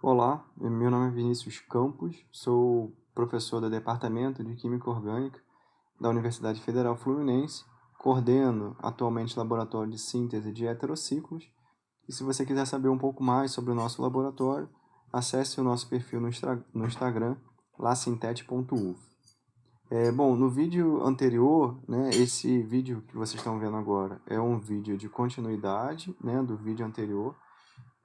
Olá, meu nome é Vinícius Campos, sou professor do Departamento de Química Orgânica da Universidade Federal Fluminense, coordeno atualmente o laboratório de síntese de heterociclos, e se você quiser saber um pouco mais sobre o nosso laboratório, acesse o nosso perfil no Instagram, lacintete.uf. Bom, no vídeo anterior, esse vídeo que vocês estão vendo agora é um vídeo de continuidade, do vídeo anterior,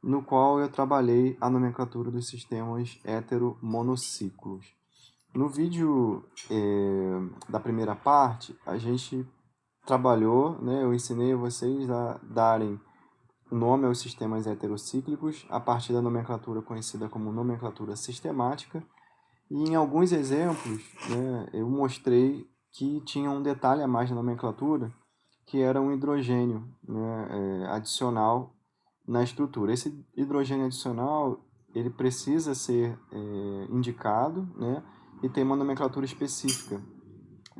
no qual eu trabalhei a nomenclatura dos sistemas heteromonociclos. No vídeo da primeira parte, a gente trabalhou, eu ensinei a vocês a darem nome aos sistemas heterocíclicos a partir da nomenclatura conhecida como nomenclatura sistemática, e em alguns exemplos, eu mostrei que tinha um detalhe a mais na nomenclatura, que era um hidrogênio adicional na estrutura. Esse hidrogênio adicional ele precisa ser indicado, e tem uma nomenclatura específica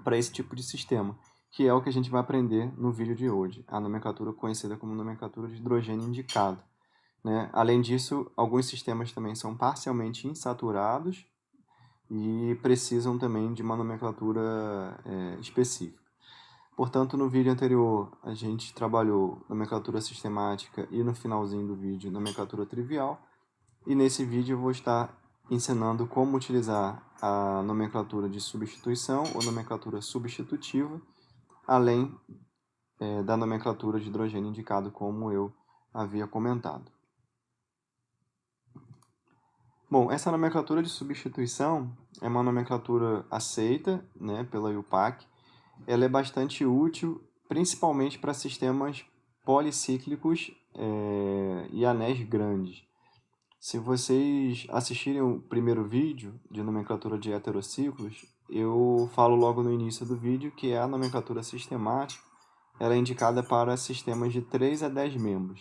para esse tipo de sistema, que é o que a gente vai aprender no vídeo de hoje, a nomenclatura conhecida como nomenclatura de hidrogênio indicado. Além disso, alguns sistemas também são parcialmente insaturados e precisam também de uma nomenclatura específica. Portanto, no vídeo anterior, a gente trabalhou nomenclatura sistemática e no finalzinho do vídeo, nomenclatura trivial. E nesse vídeo eu vou estar ensinando como utilizar a nomenclatura de substituição ou nomenclatura substitutiva, além da nomenclatura de hidrogênio indicado, como eu havia comentado. Bom, essa nomenclatura de substituição é uma nomenclatura aceita, pela IUPAC. Ela é bastante útil, principalmente para sistemas policíclicos e anéis grandes. Se vocês assistirem o primeiro vídeo de nomenclatura de heterociclos, eu falo logo no início do vídeo que a nomenclatura sistemática ela é indicada para sistemas de 3 a 10 membros.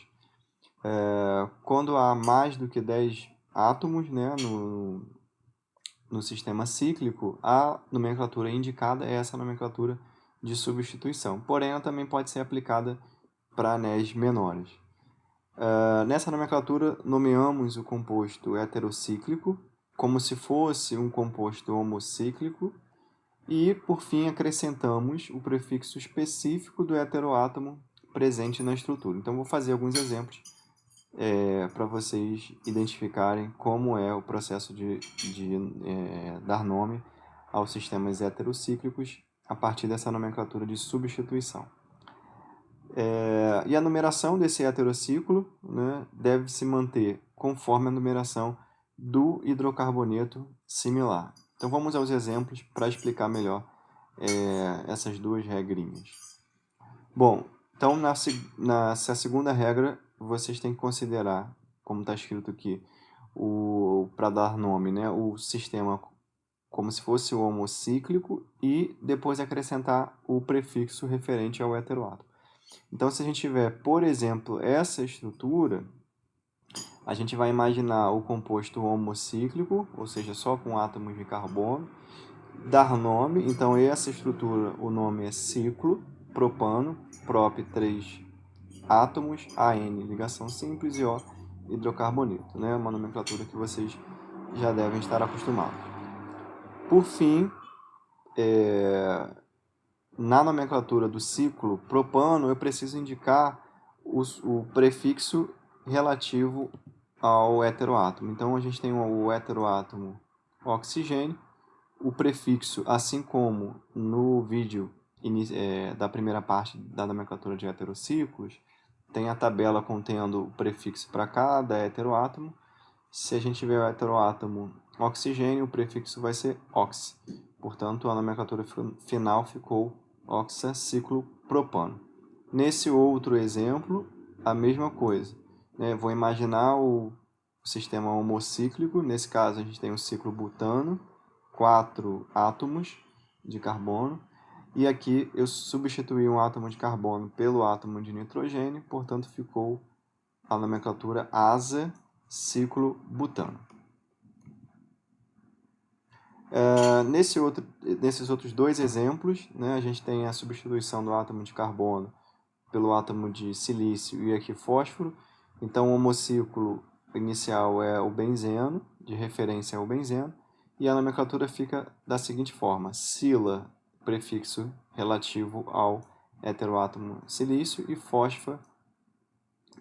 Quando há mais do que 10 átomos no sistema cíclico, a nomenclatura indicada é essa nomenclatura de substituição. Porém, ela também pode ser aplicada para anéis menores. Nessa nomenclatura, nomeamos o composto heterocíclico como se fosse um composto homocíclico e, por fim, acrescentamos o prefixo específico do heteroátomo presente na estrutura. Então, vou fazer alguns exemplos para vocês identificarem como é o processo de dar nome aos sistemas heterocíclicos a partir dessa nomenclatura de substituição. E a numeração desse heterociclo deve se manter conforme a numeração do hidrocarboneto similar. Então vamos aos exemplos para explicar melhor essas duas regrinhas. Bom, então nessa segunda regra vocês têm que considerar, como está escrito aqui, para dar nome, o sistema como se fosse o homocíclico e depois acrescentar o prefixo referente ao heteroátomo. Então, se a gente tiver, por exemplo, essa estrutura, a gente vai imaginar o composto homocíclico, ou seja, só com átomos de carbono, dar nome, então essa estrutura, o nome é ciclo, propano, prop 3 átomos, AN, ligação simples, e O, hidrocarboneto, uma nomenclatura que vocês já devem estar acostumados. Por fim, na nomenclatura do ciclo propano, eu preciso indicar o prefixo relativo ao heteroátomo. Então, a gente tem o heteroátomo oxigênio, o prefixo, assim como no vídeo da primeira parte da nomenclatura de heterociclos, tem a tabela contendo o prefixo para cada heteroátomo. Se a gente tiver o heteroátomo oxigênio, o prefixo vai ser ox. Portanto, a nomenclatura final ficou oxaciclopropano. Nesse outro exemplo, a mesma coisa. Vou imaginar o sistema homocíclico. Nesse caso, a gente tem o ciclo butano, 4 átomos de carbono. E aqui eu substituí um átomo de carbono pelo átomo de nitrogênio, portanto ficou a nomenclatura asa ciclo butano. Nesses outros dois exemplos, a gente tem a substituição do átomo de carbono pelo átomo de silício e aqui fósforo. Então, o homociclo inicial é o benzeno, de referência é o benzeno, e a nomenclatura fica da seguinte forma: sila, prefixo relativo ao heteroátomo silício, e fosfa,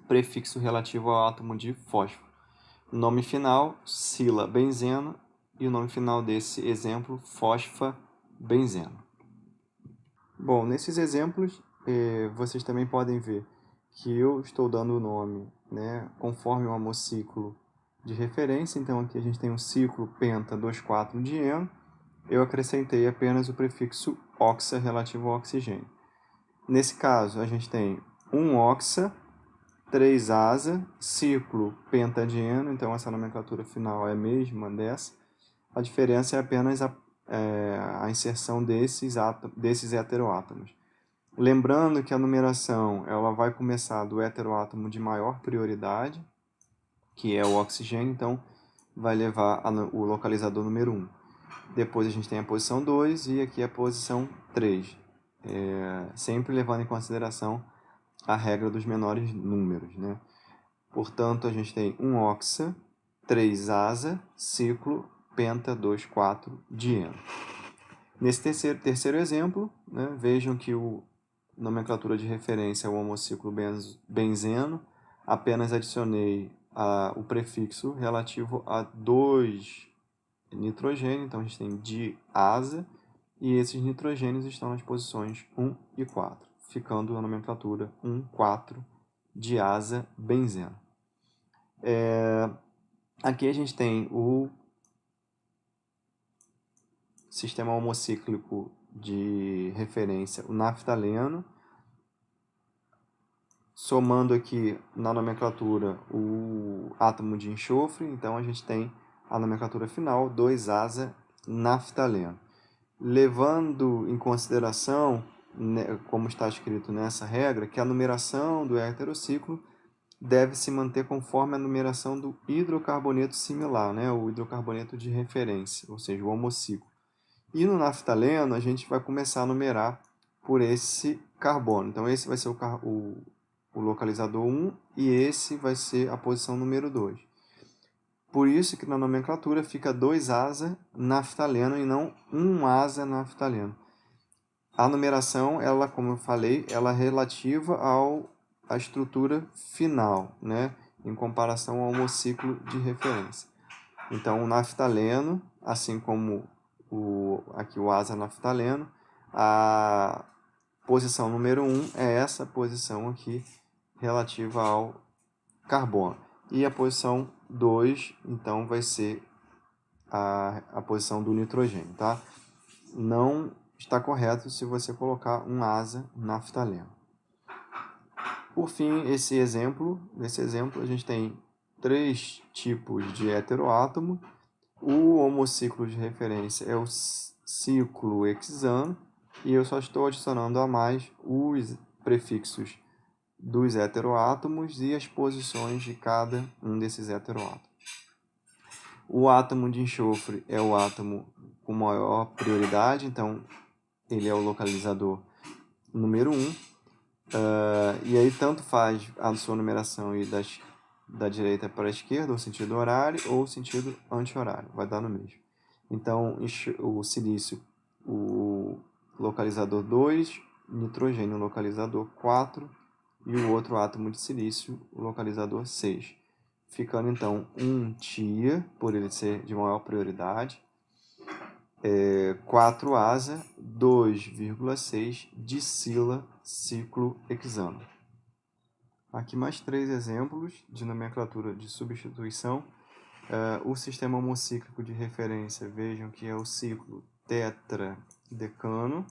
prefixo relativo ao átomo de fósforo. Nome final, sila benzeno, e o nome final desse exemplo, fosfa-benzeno. Bom, nesses exemplos, vocês também podem ver que eu estou dando o nome, né, conforme o homociclo de referência. Então, aqui a gente tem um ciclo penta 2,4-dieno. Eu acrescentei apenas o prefixo oxa relativo ao oxigênio. Nesse caso, a gente tem um oxa, 3 asa, ciclo pentadieno. Então, essa nomenclatura final é a mesma dessa. A diferença é apenas a inserção desses heteroátomos. Lembrando que a numeração ela vai começar do heteroátomo de maior prioridade, que é o oxigênio, então vai levar o localizador número 1. Depois a gente tem a posição 2 e aqui a posição 3, sempre levando em consideração a regra dos menores números, né? Portanto, a gente tem um oxa, 3 asa, ciclo, penta 2,4-dieno. Nesse terceiro exemplo, né, vejam que a nomenclatura de referência é o homociclo benzeno. Apenas adicionei o prefixo relativo a 2 nitrogênio, então a gente tem diasa, e esses nitrogênios estão nas posições 1 e 4, ficando a nomenclatura 1,4-diasa benzeno. Aqui a gente tem o sistema homocíclico de referência, o naftaleno, somando aqui na nomenclatura o átomo de enxofre, então a gente tem a nomenclatura final 2-asa naftaleno. Levando em consideração, né, como está escrito nessa regra, que a numeração do heterociclo deve se manter conforme a numeração do hidrocarboneto similar, né, o hidrocarboneto de referência, ou seja, o homociclo. E no naftaleno, a gente vai começar a numerar por esse carbono. Então, esse vai ser o localizador 1 e esse vai ser a posição número 2. Por isso que na nomenclatura fica 2 asa naftaleno e não 1 asa naftaleno. A numeração, ela, como eu falei, ela é relativa à estrutura final, né, em comparação ao homociclo de referência. Então, o naftaleno, assim como aqui o asa naftaleno, a posição número 1 é essa posição aqui relativa ao carbono. E a posição 2, então, vai ser a posição do nitrogênio, tá? Não está correto se você colocar um asa naftaleno. Por fim, nesse exemplo, a gente tem 3 tipos de heteroátomo. O homociclo de referência é o ciclo hexano, e eu só estou adicionando a mais os prefixos dos heteroátomos e as posições de cada um desses heteroátomos. O átomo de enxofre é o átomo com maior prioridade, então ele é o localizador número 1. E aí tanto faz a sua numeração ir da direita para a esquerda, ou sentido horário, ou sentido anti-horário, vai dar no mesmo. Então, o silício, o localizador 2, nitrogênio, o localizador 4, e o outro átomo de silício, o localizador 6. Ficando, então, 1 tia, por ele ser de maior prioridade, 4 asa, 2,6 dicila, ciclo hexano. Aqui mais 3 exemplos de nomenclatura de substituição. O sistema homocíclico de referência, vejam que é o ciclo tetradecano,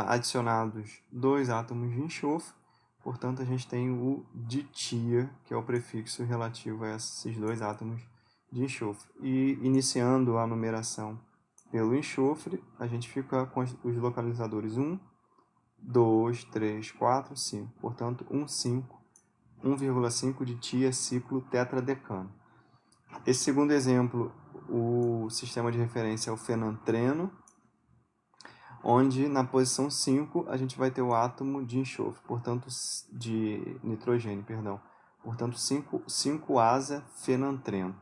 adicionados 2 átomos de enxofre, portanto a gente tem o ditia, que é o prefixo relativo a esses 2 átomos de enxofre. E iniciando a numeração pelo enxofre, a gente fica com os localizadores 1, 2, 3, 4, 5. Portanto, 1,5 de tia ciclo tetradecano. Esse segundo exemplo, o sistema de referência é o fenantreno, onde na posição 5 a gente vai ter o átomo de enxofre, portanto, de nitrogênio, perdão. portanto 5-asa-fenantreno.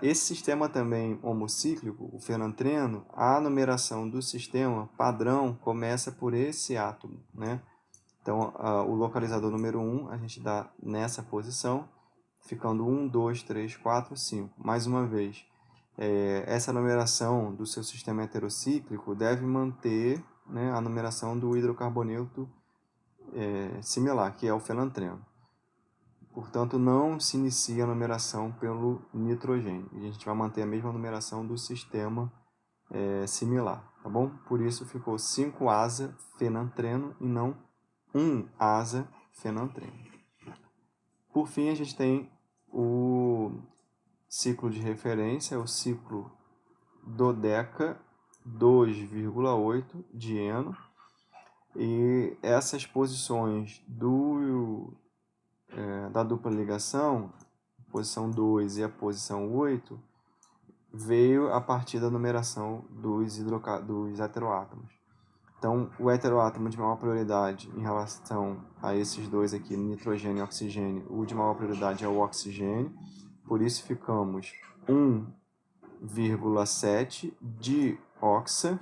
Esse sistema também homocíclico, o fenantreno, a numeração do sistema padrão começa por esse átomo, né? Então, o localizador número 1 a gente dá nessa posição, ficando 1, 2, 3, 4, 5. Mais uma vez, essa numeração do seu sistema heterocíclico deve manter, né, a numeração do hidrocarboneto similar, que é o fenantreno. Portanto, não se inicia a numeração pelo nitrogênio. E a gente vai manter a mesma numeração do sistema similar, tá bom? Por isso ficou 5-asa-fenantreno e não 1-asa-fenantreno. Por fim, a gente tem o ciclo de referência, o ciclo dodeca 2,8 de Eno. E essas posições da dupla ligação, posição 2 e a posição 8, veio a partir da numeração dos heteroátomos. Então, o heteroátomo de maior prioridade em relação a esses dois aqui, nitrogênio e oxigênio, o de maior prioridade é o oxigênio, por isso ficamos 1,7 de oxa,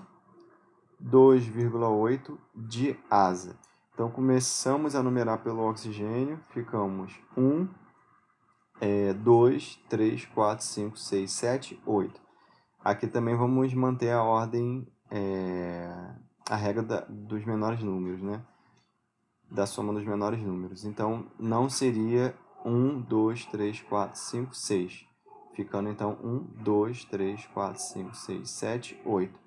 2,8 de asa. Então, começamos a numerar pelo oxigênio, ficamos 1, 2, 3, 4, 5, 6, 7, 8. Aqui também vamos manter a ordem, a regra dos menores números, né? Da soma dos menores números. Então, não seria 1, 2, 3, 4, 5, 6. Ficando, então, 1, 2, 3, 4, 5, 6, 7, 8.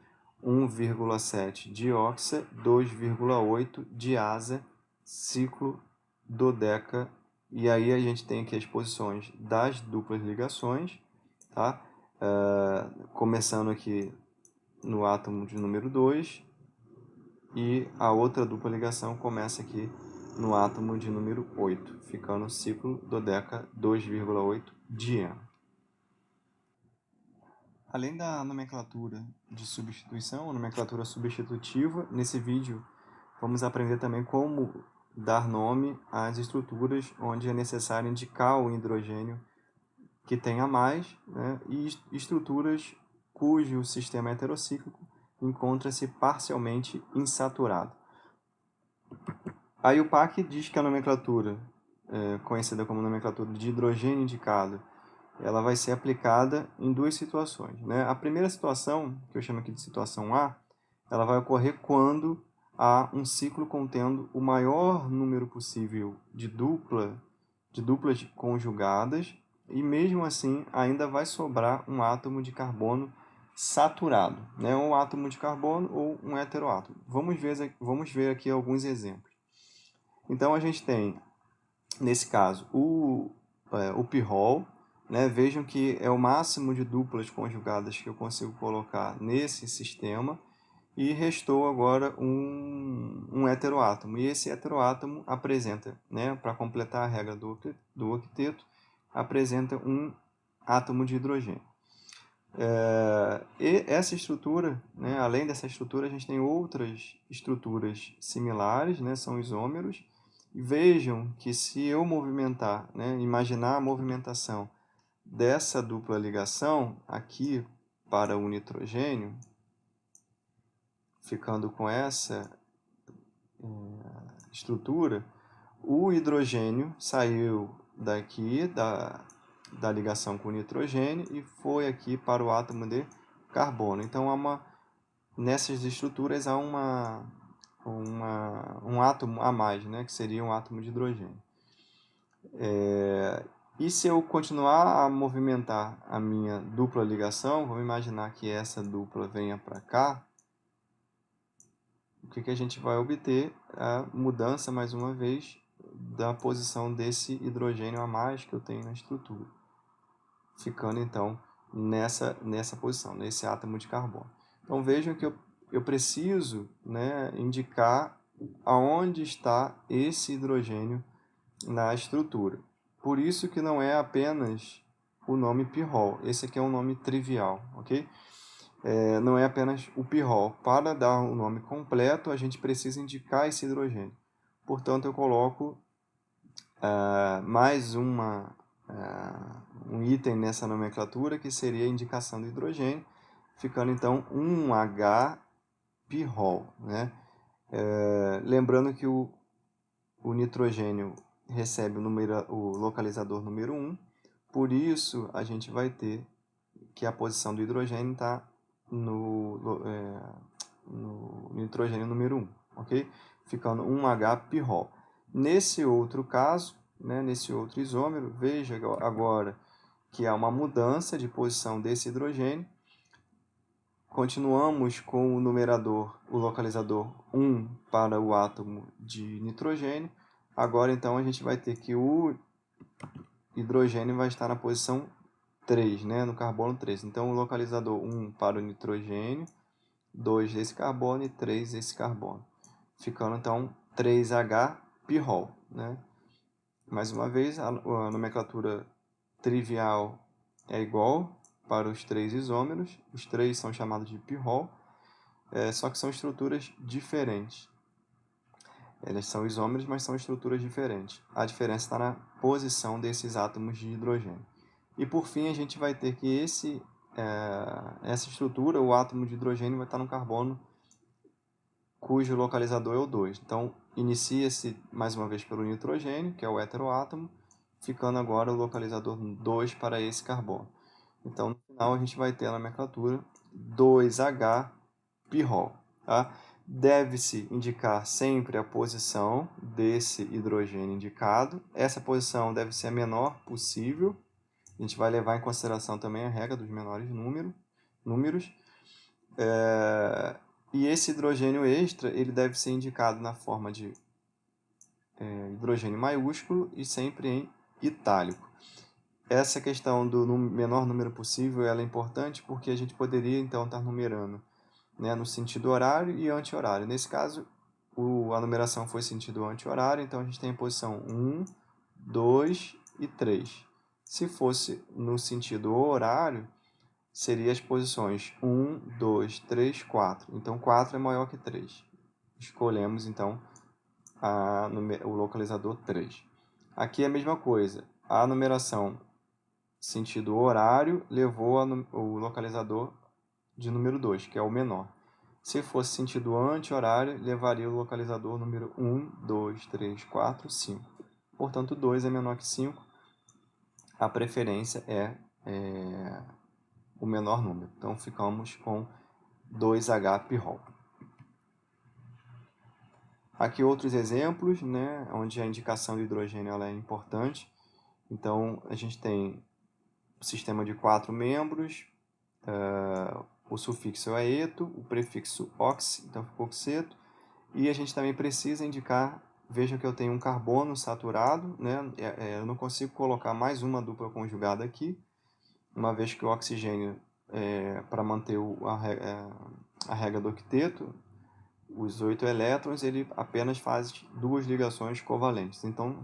1,7 de oxa, 2,8 de asa, ciclo dodeca. E aí a gente tem aqui as posições das duplas ligações, tá? Começando aqui no átomo de número 2, e a outra dupla ligação começa aqui no átomo de número 8, ficando o ciclo dodeca 2,8 de Eno. Além da nomenclatura de substituição, a nomenclatura substitutiva, nesse vídeo vamos aprender também como dar nome às estruturas onde é necessário indicar o hidrogênio que tenha mais, né, e estruturas cujo sistema heterocíclico encontra-se parcialmente insaturado. A IUPAC diz que a nomenclatura, conhecida como nomenclatura de hidrogênio indicado, ela vai ser aplicada em duas situações, né? A primeira situação, que eu chamo aqui de situação A, ela vai ocorrer quando há um ciclo contendo o maior número possível de duplas conjugadas, e mesmo assim ainda vai sobrar um átomo de carbono saturado, né? Um átomo de carbono ou um heteroátomo. Vamos ver aqui alguns exemplos. Então a gente tem, nesse caso, o pirrol, né? Vejam que é o máximo de duplas conjugadas que eu consigo colocar nesse sistema, e restou agora um heteroátomo. E esse heteroátomo apresenta, né, para completar a regra do octeto, apresenta um átomo de hidrogênio. E essa estrutura, né, além dessa estrutura, a gente tem outras estruturas similares, né, são isômeros. E vejam que se eu movimentar, né, imaginar a movimentação dessa dupla ligação aqui para o nitrogênio, ficando com essa estrutura, o hidrogênio saiu daqui da ligação com o nitrogênio e foi aqui para o átomo de carbono. Então, nessas estruturas há um átomo a mais, né, que seria um átomo de hidrogênio. E se eu continuar a movimentar a minha dupla ligação, vamos imaginar que essa dupla venha para cá, o que a gente vai obter? A mudança, mais uma vez, da posição desse hidrogênio a mais que eu tenho na estrutura, ficando então nessa posição, nesse átomo de carbono. Então vejam que eu preciso, né, indicar aonde está esse hidrogênio na estrutura. Por isso que não é apenas o nome pirrol, esse aqui é um nome trivial, ok? Não é apenas o pirrol. Para dar o nome completo, a gente precisa indicar esse hidrogênio. Portanto, eu coloco mais um item nessa nomenclatura, que seria a indicação do hidrogênio, ficando então 1H-pirrol, né? Lembrando que o nitrogênio recebe o localizador número 1, por isso a gente vai ter que a posição do hidrogênio está no nitrogênio número 1, ok? Ficando 1H-pirrol. Nesse outro caso, né, nesse outro isômero, veja agora que há uma mudança de posição desse hidrogênio. Continuamos com o numerador, o localizador 1 para o átomo de nitrogênio. Agora, então, a gente vai ter que o hidrogênio vai estar na posição 3, né, no carbono 3. Então, o localizador 1 para o nitrogênio, 2 desse carbono e 3 desse carbono. Ficando, então, 3H-pirrol, né? Mais uma vez, a nomenclatura trivial é igual para os três isômeros. Os três são chamados de pirrol, só que são estruturas diferentes. Eles são isômeros, mas são estruturas diferentes. A diferença está na posição desses átomos de hidrogênio. E por fim, a gente vai ter que essa estrutura, o átomo de hidrogênio, vai estar no carbono cujo localizador é o 2. Então, inicia-se mais uma vez pelo nitrogênio, que é o heteroátomo, ficando agora o localizador 2 para esse carbono. Então, no final, a gente vai ter a nomenclatura 2H-pirrol. Tá? Deve-se indicar sempre a posição desse hidrogênio indicado. Essa posição deve ser a menor possível. A gente vai levar em consideração também a regra dos menores números. E esse hidrogênio extra ele deve ser indicado na forma de hidrogênio maiúsculo e sempre em itálico. Essa questão do menor número possível ela é importante porque a gente poderia então estar numerando, né, no sentido horário e anti-horário. Nesse caso, a numeração foi sentido anti-horário, então a gente tem a posição 1, 2 e 3. Se fosse no sentido horário, seria as posições 1, 2, 3, 4. Então, 4 é maior que 3. Escolhemos, então, o localizador 3. Aqui é a mesma coisa. A numeração sentido horário levou o localizador de número 2, que é o menor. Se fosse sentido anti-horário, levaria o localizador número 1, 2, 3, 4, 5. Portanto, 2 é menor que 5. A preferência é o menor número. Então, ficamos com 2H-pirrol. Aqui outros exemplos, né, onde a indicação do hidrogênio ela é importante. Então, a gente tem o sistema de 4 membros, o sufixo é eto, o prefixo ox, então ficou oxeto. E a gente também precisa indicar, veja que eu tenho um carbono saturado, né, eu não consigo colocar mais uma dupla conjugada aqui, uma vez que o oxigênio, para manter a regra do octeto, os 8 elétrons, ele apenas faz 2 ligações covalentes. Então,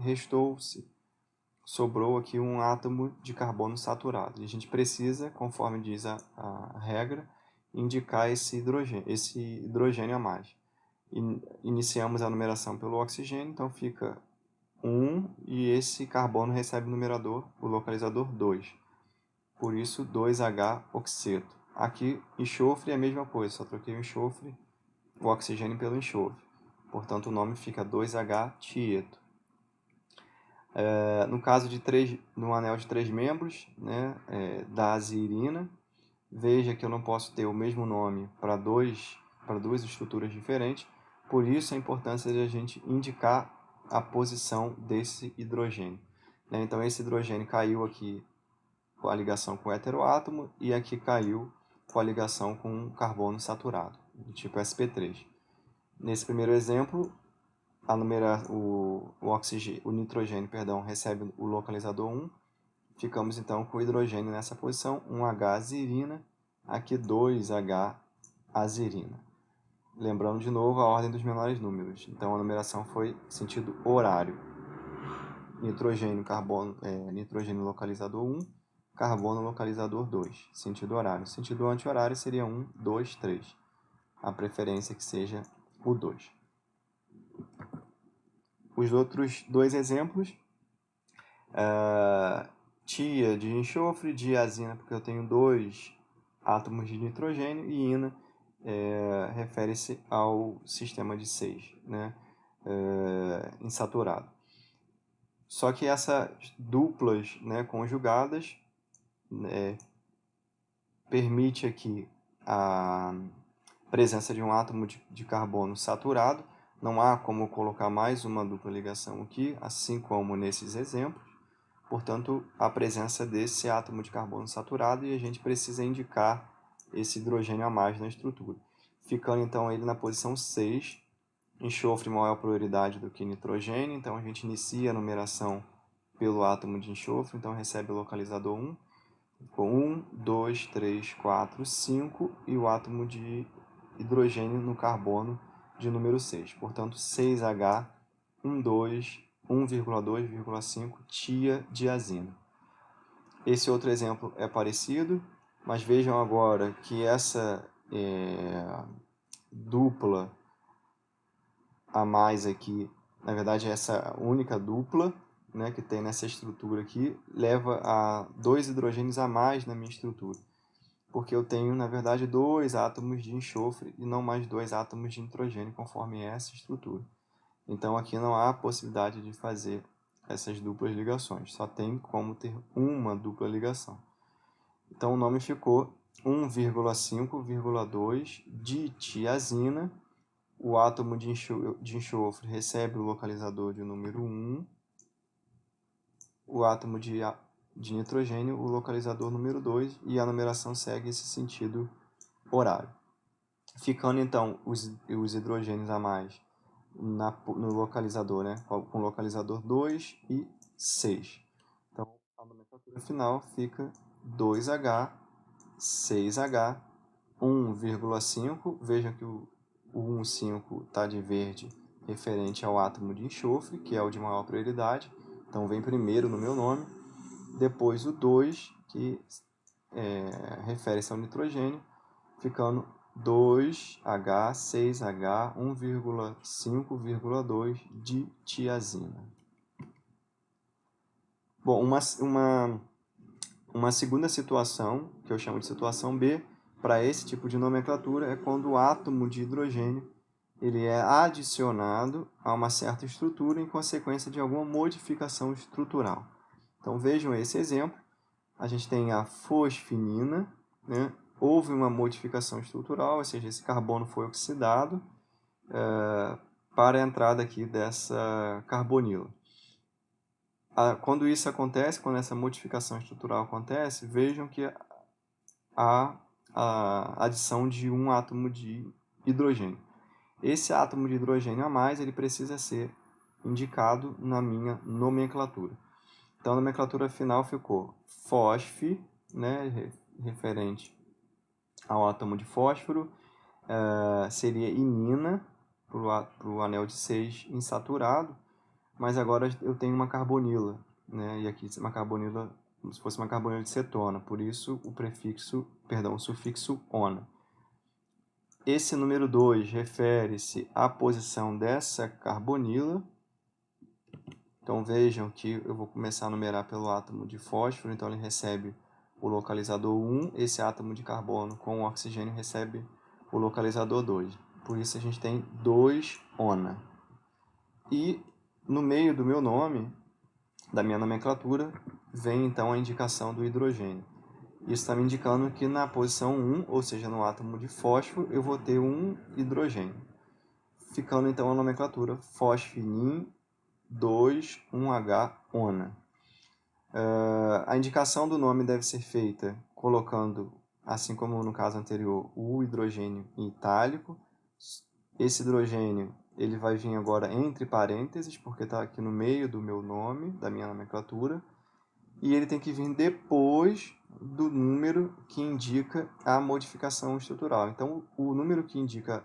sobrou aqui um átomo de carbono saturado. E a gente precisa, conforme diz a regra, indicar esse hidrogênio a mais. Iniciamos a numeração pelo oxigênio, então fica 1 e esse carbono recebe o numerador, o localizador 2. Por isso, 2H-oxeto. Aqui, enxofre é a mesma coisa, só troquei o enxofre, o oxigênio pelo enxofre. Portanto, o nome fica 2H-tieto. No caso no anel de 3 membros, né, da azirina, veja que eu não posso ter o mesmo nome para duas estruturas diferentes, por isso a importância de a gente indicar a posição desse hidrogênio. Né? Então, esse hidrogênio caiu aqui com a ligação com o heteroátomo e aqui caiu com a ligação com o carbono saturado, do tipo sp3. Nesse primeiro exemplo, o nitrogênio, recebe o localizador 1. Ficamos então com o hidrogênio nessa posição, 1H-azirina, aqui 2H-azirina. Lembrando de novo a ordem dos menores números. Então a numeração foi sentido horário. Nitrogênio, nitrogênio localizador 1, carbono localizador 2, sentido horário. Sentido anti-horário seria 1, 2, 3. A preferência é que seja o 2. Os outros dois exemplos Tia de enxofre, diazina, porque eu tenho 2 átomos de nitrogênio, e ina refere-se ao sistema de 6, né? Insaturado. Só que essas duplas, né, conjugadas permite aqui a presença de um átomo de carbono saturado. Não há como colocar mais uma dupla ligação aqui, assim como nesses exemplos. Portanto, a presença desse átomo de carbono saturado, e a gente precisa indicar esse hidrogênio a mais na estrutura. Ficando então ele na posição 6, enxofre maior prioridade do que nitrogênio, então a gente inicia a numeração pelo átomo de enxofre, então recebe o localizador 1, com 1, 2, 3, 4, 5, e o átomo de hidrogênio no carbono de número 6. Portanto, 6H, 12, 1,2,5 tiadiazina. Esse outro exemplo é parecido, mas vejam agora que essa dupla a mais aqui, na verdade essa única dupla, né, que tem nessa estrutura aqui, leva a 2 hidrogênios a mais na minha estrutura. Porque eu tenho, na verdade, 2 átomos de enxofre e não mais 2 átomos de nitrogênio, conforme essa estrutura. Então, aqui não há possibilidade de fazer essas duplas ligações. Só tem como ter uma dupla ligação. Então, o nome ficou 1,5,2 ditiazina. O átomo de enxofre recebe o localizador de número 1. O átomo de nitrogênio, o localizador número 2. E a numeração segue esse sentido horário. Ficando, então, os hidrogênios a mais no localizador, né? Com o localizador 2 e 6. Então, a nomenclatura final fica 2H, 6H, 1,5. Vejam que o 1,5 está de verde, referente ao átomo de enxofre, que é o de maior prioridade. Então, vem primeiro no meu nome. Depois o 2, que refere-se ao nitrogênio, ficando 2H, 6H, 1,5,2 de tiazina. Bom, uma segunda situação, que eu chamo de situação B, para esse tipo de nomenclatura, é quando o átomo de hidrogênio ele é adicionado a uma certa estrutura em consequência de alguma modificação estrutural. Então vejam esse exemplo. A gente tem a fosfinina, né? Houve uma modificação estrutural, ou seja, esse carbono foi oxidado para a entrada aqui dessa carbonila. Quando isso acontece, quando essa modificação estrutural acontece, vejam que há a adição de um átomo de hidrogênio. Esse átomo de hidrogênio a mais, ele precisa ser indicado na minha nomenclatura. Então, a nomenclatura final ficou fosf, né, referente ao átomo de fósforo, seria inina, para o anel de 6 insaturado, mas agora eu tenho uma carbonila, né, e aqui uma carbonila, como se fosse uma carbonila de cetona, por isso o sufixo ona. Esse número 2 refere-se à posição dessa carbonila. Então vejam que eu vou começar a numerar pelo átomo de fósforo, então ele recebe o localizador 1, esse átomo de carbono com o oxigênio recebe o localizador 2. Por isso a gente tem 2 ona. E no meio do meu nome, da minha nomenclatura, vem então a indicação do hidrogênio. Isso está me indicando que na posição 1, ou seja, no átomo de fósforo, eu vou ter um hidrogênio. Ficando então a nomenclatura fosfinin 2, 1H, ona. A indicação do nome deve ser feita colocando, assim como no caso anterior, o hidrogênio em itálico. Esse hidrogênio ele vai vir agora entre parênteses, porque está aqui no meio do meu nome, da minha nomenclatura. E ele tem que vir depois do número que indica a modificação estrutural. Então, o número que indica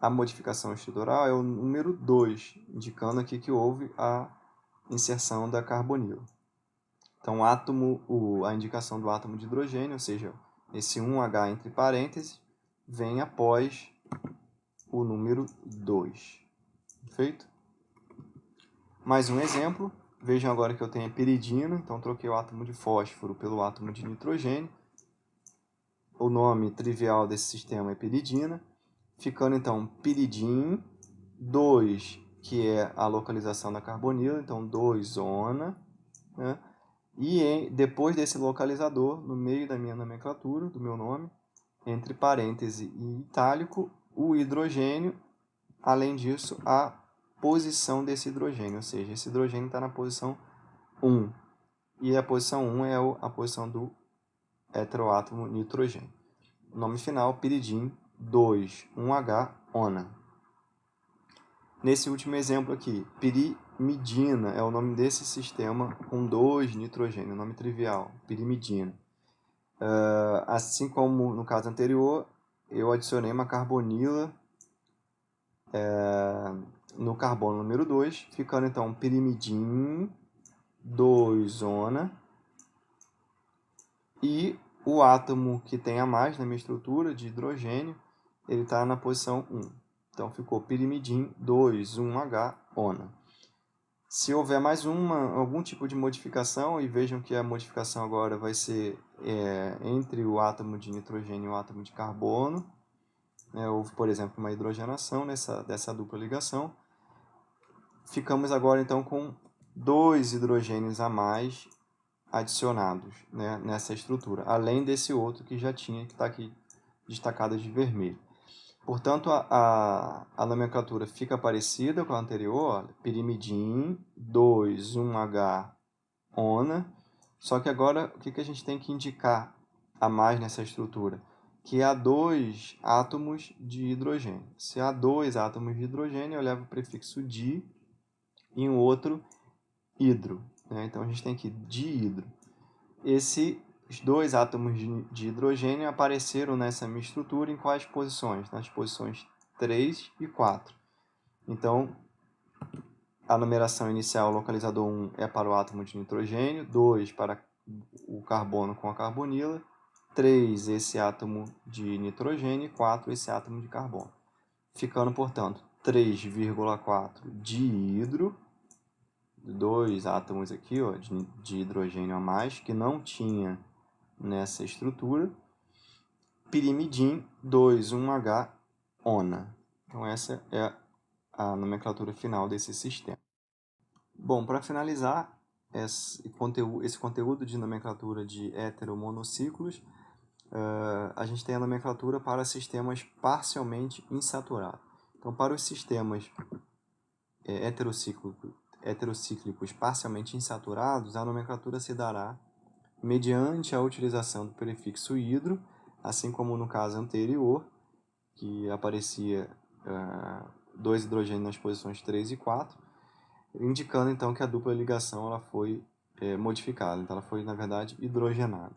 a modificação estrutural é o número 2, indicando aqui que houve a inserção da carbonila. Então, a indicação do átomo de hidrogênio, ou seja, esse 1H entre parênteses, vem após o número 2. Perfeito? Mais um exemplo. Vejam agora que eu tenho a piridina, então troquei o átomo de fósforo pelo átomo de nitrogênio. O nome trivial desse sistema é piridina, ficando então piridim, 2, que é a localização da carbonila, então 2 zona, né? E depois desse localizador, no meio da minha nomenclatura, do meu nome, entre parêntese e itálico, o hidrogênio, além disso, a posição desse hidrogênio, ou seja, esse hidrogênio está na posição 1, e a posição 1 é a posição do heteroátomo nitrogênio. O nome final, piridim, 2, 1H, ona. Nesse último exemplo aqui, pirimidina é o nome desse sistema com 2 nitrogênio, nome trivial, pirimidina. Assim como no caso anterior, eu adicionei uma carbonila no carbono número 2, ficando então pirimidim, 2 zona, e o átomo que tem a mais na minha estrutura de hidrogênio, ele está na posição 1. Então ficou pirimidim, 2, 1H, ona. Se houver mais algum tipo de modificação, e vejam que a modificação agora vai ser entre o átomo de nitrogênio e o átomo de carbono, houve, por exemplo, uma hidrogenação dessa dupla ligação. Ficamos agora então com 2 hidrogênios a mais adicionados, né, nessa estrutura, além desse outro que já tinha, que está aqui destacado de vermelho. Portanto, a nomenclatura fica parecida com a anterior, pirimidim, 2, 1H, ona, só que agora o que a gente tem que indicar a mais nessa estrutura? Que há 2 átomos de hidrogênio. Se há 2 átomos de hidrogênio, eu levo o prefixo di e um outro hidro, né? Então a gente tem aqui dihidro. Esses 2 átomos de hidrogênio apareceram nessa minha estrutura em quais posições? Nas posições 3 e 4. Então, a numeração inicial, o localizador 1 é para o átomo de nitrogênio, 2 para o carbono com a carbonila, 3 esse átomo de nitrogênio e 4 esse átomo de carbono. Ficando, portanto, 3,4 dihidro, 2 átomos aqui ó, de hidrogênio a mais, que não tinha nessa estrutura, pirimidim, 2, 1H, ona. Então essa é a nomenclatura final desse sistema. Bom, para finalizar esse conteúdo de nomenclatura de heteromonociclos, a gente tem a nomenclatura para sistemas parcialmente insaturados. Então, para os sistemas heterocíclicos parcialmente insaturados, a nomenclatura se dará mediante a utilização do prefixo hidro, assim como no caso anterior, que aparecia 2 hidrogênios nas posições 3 e 4, indicando então que a dupla ligação ela foi modificada, então ela foi na verdade hidrogenada.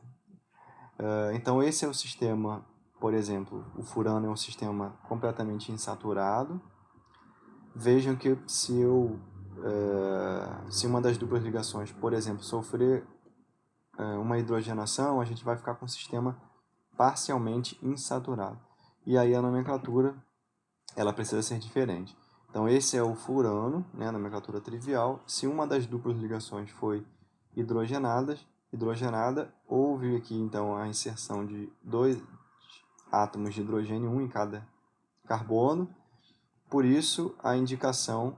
Então esse é o sistema, por exemplo, o furano é um sistema completamente insaturado. Vejam que se uma das duplas ligações, por exemplo, sofrer uma hidrogenação, a gente vai ficar com um sistema parcialmente insaturado. E aí a nomenclatura ela precisa ser diferente. Então esse é o furano, né, a nomenclatura trivial. Se uma das duplas ligações foi hidrogenada, houve aqui então a inserção de 2 átomos de hidrogênio, um em cada carbono. Por isso a indicação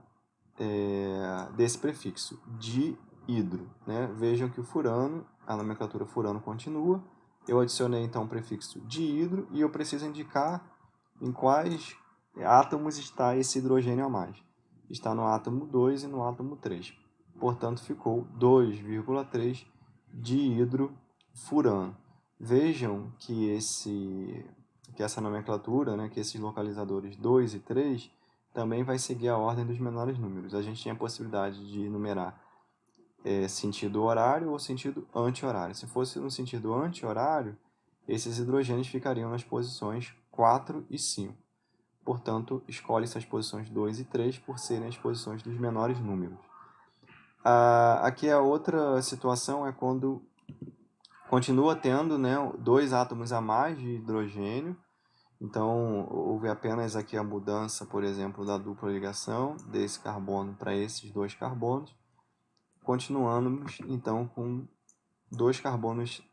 desse prefixo, dihidro, né? Vejam que o furano, a nomenclatura furano continua. Eu adicionei então o prefixo dihidro e eu preciso indicar em quais átomos está esse hidrogênio a mais. Está no átomo 2 e no átomo 3. Portanto, ficou 2,3 dihidrofurano. Vejam que essa nomenclatura, né, que esses localizadores 2 e 3, também vai seguir a ordem dos menores números. A gente tinha a possibilidade de numerar sentido horário ou sentido anti-horário. Se fosse no sentido anti-horário, esses hidrogênios ficariam nas posições 4 e 5. Portanto, escolhe-se as posições 2 e 3 por serem as posições dos menores números. Aqui a outra situação é quando continua tendo, né, 2 átomos a mais de hidrogênio. Então, houve apenas aqui a mudança, por exemplo, da dupla ligação desse carbono para esses 2 carbonos. continuamos então com 2 carbonos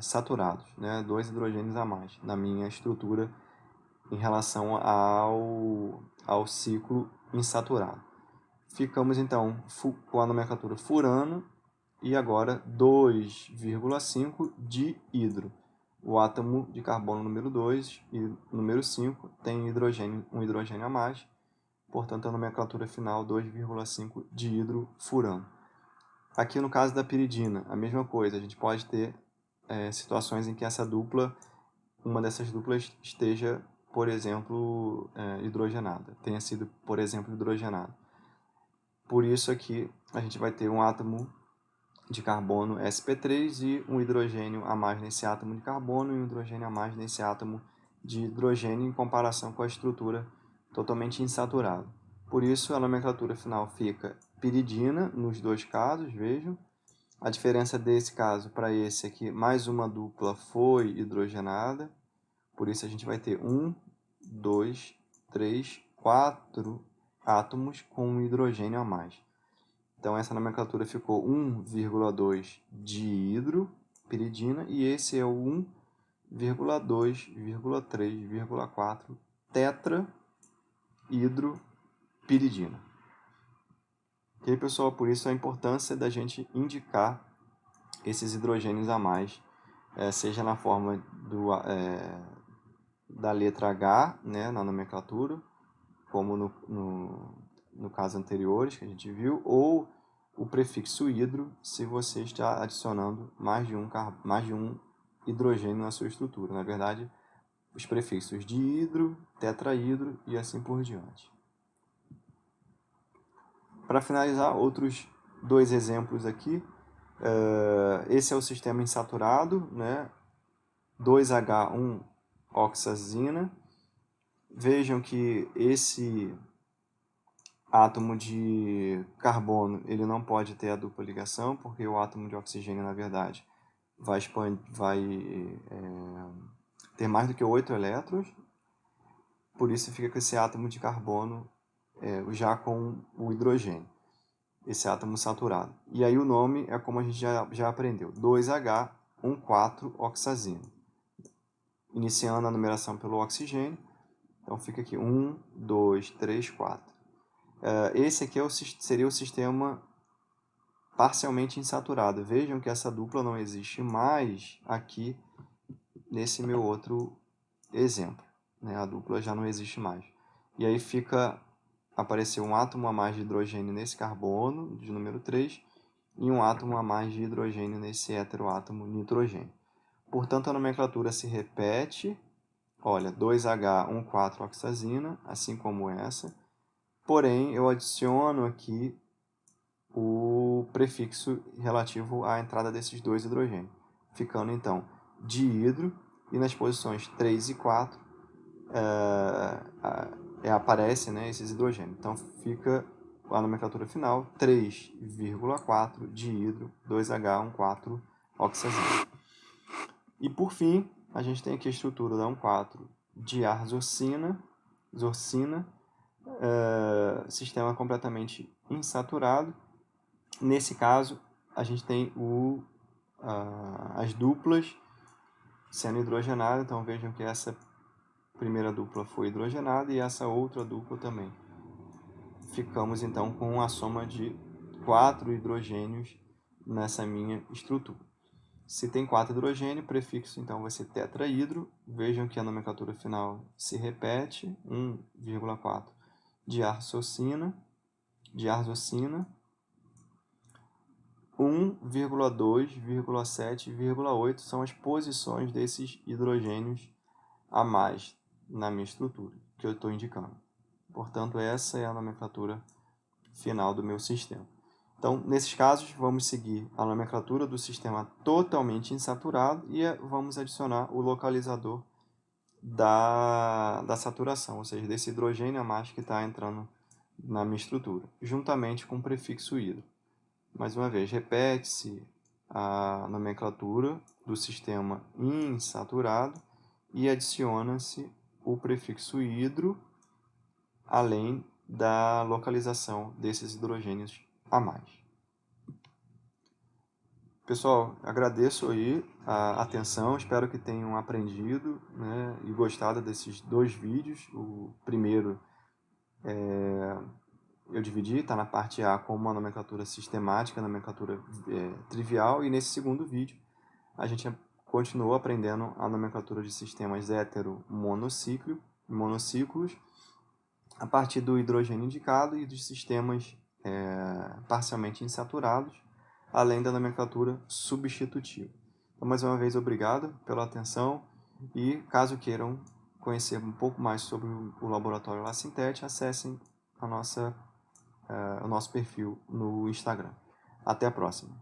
saturados, né? 2 hidrogênios a mais na minha estrutura em relação ao ciclo insaturado. Ficamos então com a nomenclatura furano e agora 2,5 de hidro. O átomo de carbono número 2 e número 5 tem um hidrogênio a mais, portanto a nomenclatura final 2,5 de hidro furano. Aqui no caso da piridina, a mesma coisa, a gente pode ter situações em que uma dessas duplas esteja, por exemplo, hidrogenada, tenha sido, por exemplo, hidrogenada. Por isso aqui a gente vai ter um átomo de carbono sp3 e um hidrogênio a mais nesse átomo de carbono e um hidrogênio a mais nesse átomo de hidrogênio em comparação com a estrutura totalmente insaturada. Por isso a nomenclatura final fica piridina nos 2 casos, vejam. A diferença desse caso para esse aqui, mais uma dupla foi hidrogenada. Por isso a gente vai ter 1, 2, 3, 4 átomos com um hidrogênio a mais. Então essa nomenclatura ficou 1,2 dihidropiridina e esse é o 1,2,3,4 tetrahidropiridina. Ok, pessoal? Por isso a importância da gente indicar esses hidrogênios a mais, seja na forma da letra H, né, na nomenclatura, como no caso anteriores que a gente viu, ou o prefixo hidro, se você está adicionando mais de um hidrogênio na sua estrutura. Na verdade, os prefixos dihidro, tetrahidro e assim por diante. Para finalizar, outros 2 exemplos aqui. Esse é o sistema insaturado, né? 2H1-oxazina. Vejam que esse átomo de carbono ele não pode ter a dupla ligação, porque o átomo de oxigênio, na verdade, vai ter mais do que 8 elétrons. Por isso fica com esse átomo de carbono já com o hidrogênio, esse átomo saturado. E aí o nome é como a gente já aprendeu, 2H1,4-oxazina. Iniciando a numeração pelo oxigênio, então fica aqui 1, 2, 3, 4. Esse aqui seria o sistema parcialmente insaturado. Vejam que essa dupla não existe mais aqui nesse meu outro exemplo, né? A dupla já não existe mais. E aí apareceu um átomo a mais de hidrogênio nesse carbono, de número 3, e um átomo a mais de hidrogênio nesse heteroátomo nitrogênio. Portanto, a nomenclatura se repete. Olha, 2H1,4-oxazina, assim como essa. Porém, eu adiciono aqui o prefixo relativo à entrada desses 2 hidrogênios, ficando então dihidro, e nas posições 3 e 4 aparecem, né, esses hidrogênios. Então fica a nomenclatura final 3,4 dihidro 2H1,4-oxazina. E por fim, a gente tem aqui a estrutura da 1,4-diarzocina, sistema completamente insaturado. Nesse caso, a gente tem as duplas sendo hidrogenadas. Então vejam que essa primeira dupla foi hidrogenada e essa outra dupla também. Ficamos então com a soma de 4 hidrogênios nessa minha estrutura. Se tem 4 hidrogênios, o prefixo então vai ser tetrahidro. Vejam que a nomenclatura final se repete, 1,4 diarzocina, 1,2,7,8 são as posições desses hidrogênios a mais na minha estrutura, que eu estou indicando. Portanto, essa é a nomenclatura final do meu sistema. Então, nesses casos, vamos seguir a nomenclatura do sistema totalmente insaturado e vamos adicionar o localizador da saturação, ou seja, desse hidrogênio a mais que está entrando na minha estrutura, juntamente com o prefixo hidro. Mais uma vez, repete-se a nomenclatura do sistema insaturado e adiciona-se o prefixo hidro, além da localização desses hidrogênios a mais. Pessoal, agradeço aí a atenção, espero que tenham aprendido, né, e gostado desses 2 vídeos. O primeiro eu dividi, está na parte A como uma nomenclatura sistemática, nomenclatura trivial, e nesse segundo vídeo a gente continuou aprendendo a nomenclatura de sistemas monociclos, a partir do hidrogênio indicado e dos sistemas parcialmente insaturados, além da nomenclatura substitutiva. Então, mais uma vez, obrigado pela atenção e, caso queiram conhecer um pouco mais sobre o laboratório LaSintete, acessem o nosso perfil no Instagram. Até a próxima!